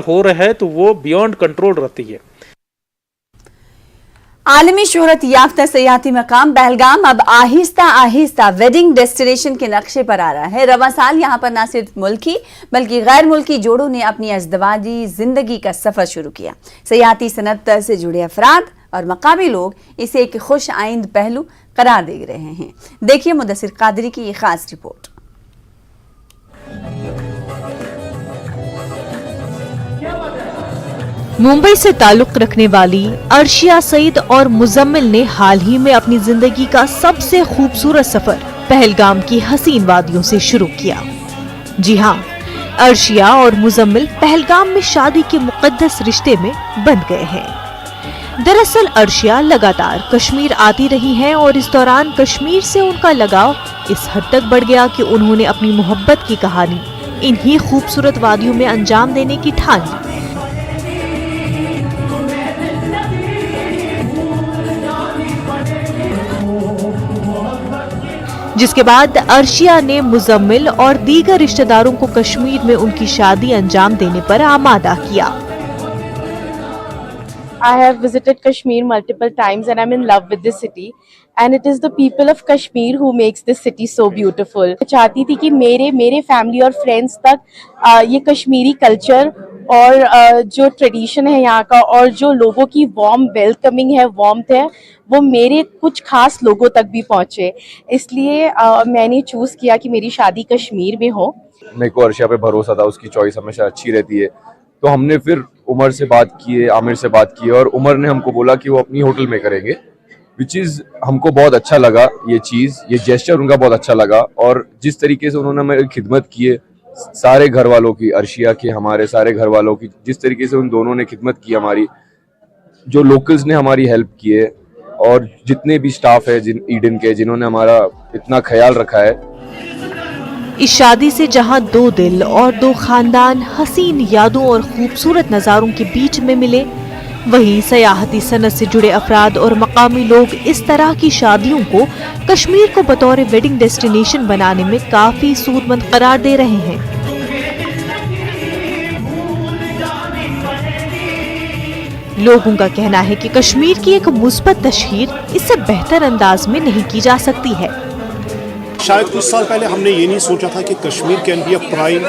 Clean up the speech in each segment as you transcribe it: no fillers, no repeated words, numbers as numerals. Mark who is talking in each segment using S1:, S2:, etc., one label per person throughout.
S1: हो रहा है तो वो बियॉन्ड कंट्रोल रहती है।
S2: आलमी शोहरत याफ्ता सयाहती मकाम पहलगाम अब आहिस्ता आहिस्ता वेडिंग डेस्टिनेशन के नक्शे पर आ रहा है। रवां साल यहाँ पर न सिर्फ मुल्की बल्कि गैर मुल्की जोड़ों ने अपनी अज़दवाजी जिंदगी का सफर शुरू किया। सयाहती सनत से जुड़े अफराद और मकामी लोग इसे एक खुश आइंद पहलू करार दे रहे हैं। देखिए मुदस्सिर कादरी की ये खास रिपोर्ट।
S3: मुंबई से ताल्लुक रखने वाली अर्शिया सईद और मुजम्मिल ने हाल ही में अपनी जिंदगी का सबसे खूबसूरत सफर पहलगाम की हसीन वादियों से शुरू किया। जी हाँ, अर्शिया और मुजम्मिल पहलगाम में शादी के मुकद्दस रिश्ते में बंध गए हैं। दरअसल अर्शिया लगातार कश्मीर आती रही हैं और इस दौरान कश्मीर से उनका लगाव इस हद तक बढ़ गया कि उन्होंने अपनी मोहब्बत की कहानी इन्हीं खूबसूरत वादियों में अंजाम देने की ठान ली। जिसके बाद अर्शिया ने मुजम्मिल और दीगर रिश्तेदारों को कश्मीर में उनकी शादी अंजाम देने पर आमादा किया।
S4: I have visited Kashmir multiple times and I'm in love with this city and it is the people of Kashmir who makes this city so beautiful. मैं चाहती थी कि मेरे फैमिली और फ्रेंड्स तक ये कश्मीरी कल्चर और जो ट्रेडिशन है यहाँ का और जो लोगों की वार्म वेलकमिंग है, वार्मथ है, वो मेरे कुछ खास लोगों तक भी पहुँचे। इसलिए मैंने चूज़ किया कि मेरी शादी कश्मीर में हो।
S5: मेरे को अर्शिया पे भरोसा था, उसकी चॉइस हमेशा अच्छी रहती है। तो हमने फिर उमर से बात की है, आमिर से बात की है और उमर ने हमको बोला कि वो अपनी होटल में करेंगे, विच इज़ हमको बहुत अच्छा लगा। ये चीज़, ये जेस्चर उनका बहुत अच्छा लगा और जिस तरीके से उन्होंने मेरी खिदमत की है, सारे घर वालों की, अर्शिया के हमारे सारे घर वालों की, जिस तरीके से उन दोनों ने खिदमत की हमारी, जो लोकल्स ने हमारी हेल्प की है और जितने भी स्टाफ है ईडन के, जिन्होंने हमारा इतना ख्याल रखा है।
S3: इस शादी से जहां दो दिल और दो खानदान हसीन यादों और खूबसूरत नज़ारों के बीच में मिले, वहीं सयाहती सनत से जुड़े अफराद और मकामी लोग इस तरह की शादियों को कश्मीर को बतौर वेडिंग डेस्टिनेशन बनाने में काफी सूदमंद करार दे रहे हैं। लोगों का कहना है कि कश्मीर की एक मुस्बत तशहीर इससे बेहतर अंदाज में नहीं की जा सकती है।
S6: शायद कुछ साल पहले हमने ये नहीं सोचा था कि Kashmir can be a prime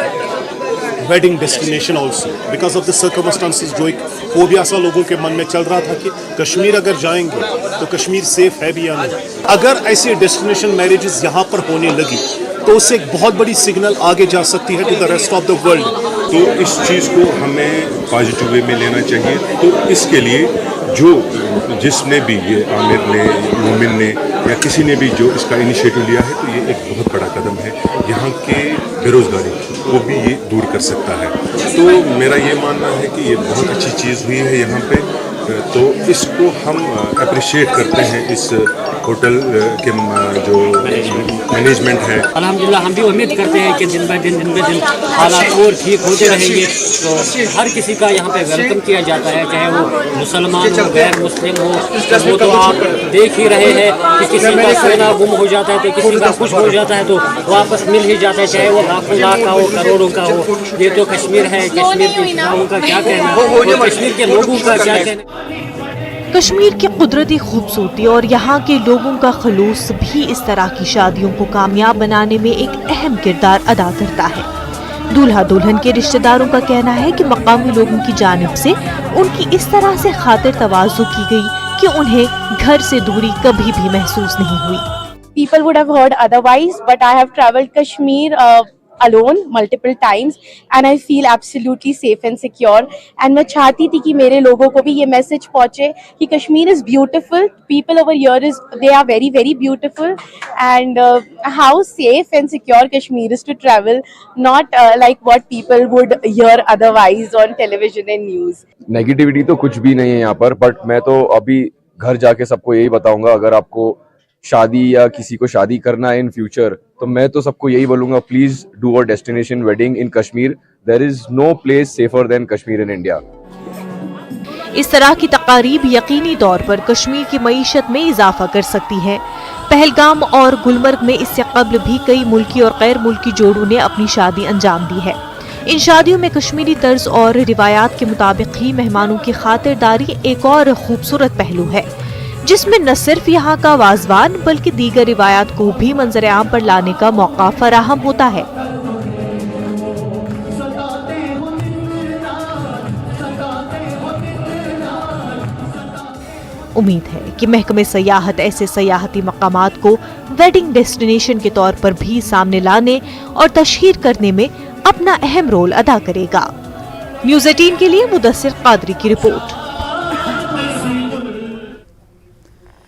S6: wedding destination also because of the circumstances. जो एक फोबिया सा लोगों के मन में चल रहा था कि कश्मीर अगर जाएंगे तो कश्मीर सेफ है भी या नहीं। अगर ऐसे डेस्टिनेशन मैरिजेस यहाँ पर होने लगी तो उससे एक बहुत बड़ी सिग्नल आगे जा सकती है to the rest of the world.
S7: तो इस चीज़ को हमें पॉजिटिव वे में लेना चाहिए। तो इसके लिए जिसने भी, ये आमिर ने, मोमिन ने या किसी ने भी जो इसका इनिशिएटिव लिया है, तो ये एक बहुत बड़ा कदम है। यहाँ के बेरोज़गारी को भी ये दूर कर सकता है। तो मेरा ये मानना है कि ये बहुत अच्छी चीज़ हुई है यहाँ पे। तो इसको हम अप्रिशिएट करते हैं, इस होटल के जो मैनेजमेंट है।
S8: अल्हम्दुलिल्लाह हम भी उम्मीद करते हैं कि दिन ब दिन हालात और ठीक होते रहेंगे। तो हर किसी का यहाँ पे वेलकम किया जाता है, चाहे वो मुसलमान हो, गैर मुस्लिम हो। वो तो आप देख ही रहे हैं कि किसी का सोना गुम हो जाता है तो किसी का कुछ हो जाता है तो वापस मिल ही जाता है, चाहे वो लाखों लाख का हो, करोड़ों का हो। ये तो कश्मीर है, कश्मीर के लोगों का क्या कहना है, कश्मीर के लोगों का क्या कहना।
S3: कश्मीर की कुदरती खूबसूरती और यहाँ के लोगों का खलूस भी इस तरह की शादियों को कामयाब बनाने में एक अहम किरदार अदा करता है। दूल्हा दुल्हन के रिश्तेदारों का कहना है कि मकामी लोगों की जानिब से उनकी इस तरह से खातिर तवाज़ु की गई कि उन्हें घर से दूरी कभी भी महसूस नहीं हुई।
S4: People would have heard otherwise, but I have traveled Kashmir alone multiple times and I feel absolutely safe and secure. And मैं चाहती थी कि मेरे लोगों को भी ये मैसेज पहुँचे कि Kashmir is beautiful, people over here they are very very beautiful, and how safe and secure Kashmir is to travel, not like what people would hear otherwise on television and news.
S5: Negativity तो कुछ भी नहीं है यहाँ पर, but मैं तो अभी घर जाके सबको यही बताऊंगा, अगर आपको शादी या किसी को शादी करना है इन फ्यूचर, तो मैं तो सबको यही बोलूंगा, please do a destination wedding in Kashmir. There is no place safer than Kashmir in India.
S3: इस तरह की तकारीब यकीनी तौर पर कश्मीर की मईशत में इजाफा कर सकती है। पहलगाम और गुलमर्ग में इससे कबल भी कई मुल्की और गैर मुल्की जोड़ों ने अपनी शादी अंजाम दी है। ان شادیوں میں کشمیری طرز اور روایات کے مطابق ہی مہمانوں کی خاطرداری ایک اور خوبصورت پہلو ہے، جس میں نہ صرف یہاں کا وازوان بلکہ دیگر روایات کو بھی منظر عام پر لانے کا موقع فراہم ہوتا ہے۔ امید ہے کہ محکمہ سیاحت ایسے سیاحتی مقامات کو ویڈنگ ڈیسٹینیشن کے طور پر بھی سامنے لانے اور تشہیر کرنے میں اپنا اہم رول ادا کرے گا۔ نیوز 18 کے لیے مدثر قادری کی رپورٹ۔